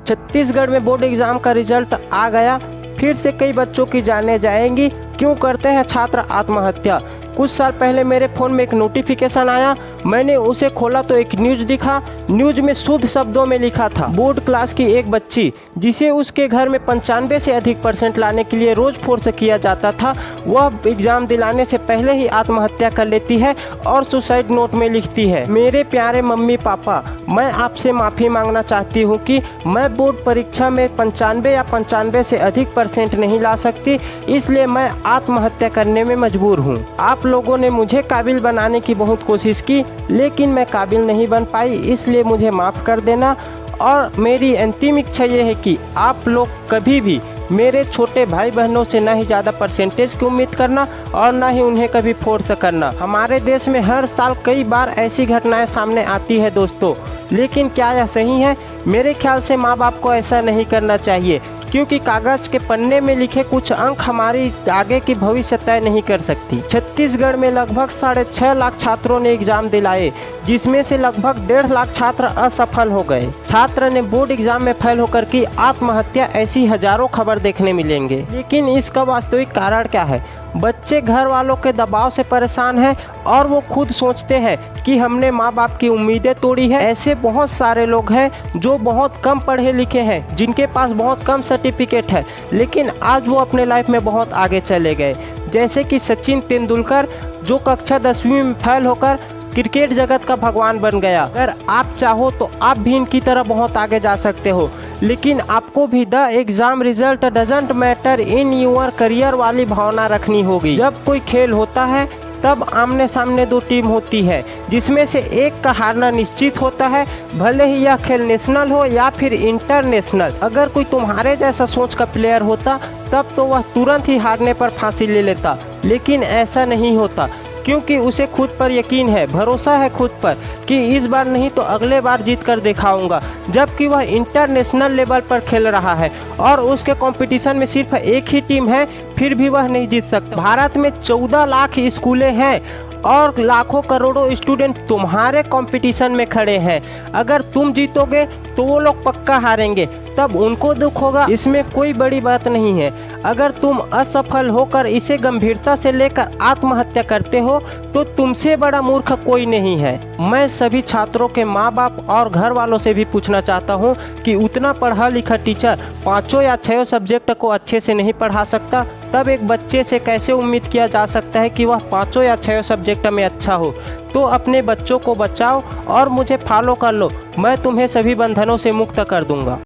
छत्तीसगढ़ में board exam का result आ गया। फिर से कई बच्चों की जानें जाएंगी क्यों करते हैं छात्र आत्महत्या। कुछ साल पहले मेरे फ़ोन में एक नोटिफिकेशन आया, मैंने उसे खोला तो एक न्यूज़ दिखा। न्यूज़ में शुद्ध शब्दों में लिखा था, बोर्ड क्लास की एक बच्ची जिसे उसके घर में 95 से अधिक % लाने के लिए रोज़ फोर्स किया जाता था, वह एग्ज़ाम दिलाने से पहले ही आत्महत्या कर लेती है और सुसाइड नोट में लिखती है, मेरे प्यारे मम्मी पापा, मैं आपसे माफ़ी मांगना चाहती हूँ कि मैं बोर्ड परीक्षा में 95 या 95 से अधिक % नहीं ला सकती, इसलिए मैं आत्महत्या करने में मजबूर हूँ। आप लोगों ने मुझे काबिल बनाने की बहुत कोशिश की, लेकिन मैं काबिल नहीं बन पाई, इसलिए मुझे माफ़ कर देना। और मेरी अंतिम इच्छा ये है कि आप लोग कभी भी मेरे छोटे भाई बहनों से ना ही ज़्यादा % की उम्मीद करना और ना ही उन्हें कभी फोर्स करना। हमारे देश में हर साल कई बार ऐसी घटनाएं सामने आती है दोस्तों, लेकिन क्या यह सही है? मेरे ख्याल से माँ बाप को ऐसा नहीं करना चाहिए, क्योंकि कागज के पन्ने में लिखे कुछ अंक हमारी आगे की भविष्य तय नहीं कर सकती। छत्तीसगढ़ में लगभग 6.5 लाख छात्रों ने एग्जाम दिलाए, जिसमें से लगभग 1.5 लाख छात्र असफल हो गए। छात्र ने बोर्ड एग्जाम में फेल होकर की आत्महत्या, ऐसी हजारों खबर देखने मिलेंगे। लेकिन इसका वास्तविक कारण क्या है? बच्चे घर वालों के दबाव से परेशान हैं और वो खुद सोचते हैं कि हमने माँ बाप की उम्मीदें तोड़ी है। ऐसे बहुत सारे लोग हैं जो बहुत कम पढ़े लिखे हैं, जिनके पास बहुत कम सर्टिफिकेट है, लेकिन आज वो अपने लाइफ में बहुत आगे चले गए। जैसे कि सचिन तेंदुलकर, जो कक्षा 10वीं में फेल होकर क्रिकेट जगत का भगवान बन गया। अगर आप चाहो तो आप भी इनकी तरह बहुत आगे जा सकते हो, लेकिन आपको भी the exam result doesn't matter in your career वाली भावना रखनी होगी। जब कोई खेल होता है तब आमने सामने 2 टीम होती है, जिसमें से एक का हारना निश्चित होता है, भले ही यह खेल नेशनल हो या फिर इंटरनेशनल। अगर कोई तुम्हारे जैसा सोच का प्लेयर होता तब तो वह तुरंत ही हारने पर फांसी ले लेता, लेकिन ऐसा नहीं होता, क्योंकि उसे खुद पर यकीन है, भरोसा है खुद पर कि इस बार नहीं तो अगले बार जीत कर दिखाऊंगा। जबकि वह इंटरनेशनल लेवल पर खेल रहा है और उसके कंपटीशन में सिर्फ एक ही टीम है, फिर भी वह नहीं जीत सकता। भारत में 14 लाख स्कूलें हैं और लाखों करोड़ों स्टूडेंट तुम्हारे कंपटीशन में खड़े हैं। अगर तुम जीतोगे तो वो लोग पक्का हारेंगे, तब उनको दुख होगा, इसमें कोई बड़ी बात नहीं है। अगर तुम असफल होकर इसे गंभीरता से लेकर आत्महत्या करते हो तो तुमसे बड़ा मूर्ख कोई नहीं है। मैं सभी छात्रों के माँ बाप और घर वालों से भी पूछना चाहता हूँ कि उतना पढ़ा लिखा टीचर 5 या 6 सब्जेक्ट को अच्छे से नहीं पढ़ा सकता, तब एक बच्चे से कैसे उम्मीद किया जा सकता है कि वह 5 या 6 सब्जेक्ट में अच्छा हो? तो अपने बच्चों को बचाओ और मुझे फॉलो कर लो, मैं तुम्हें सभी बंधनों से मुक्त कर दूंगा।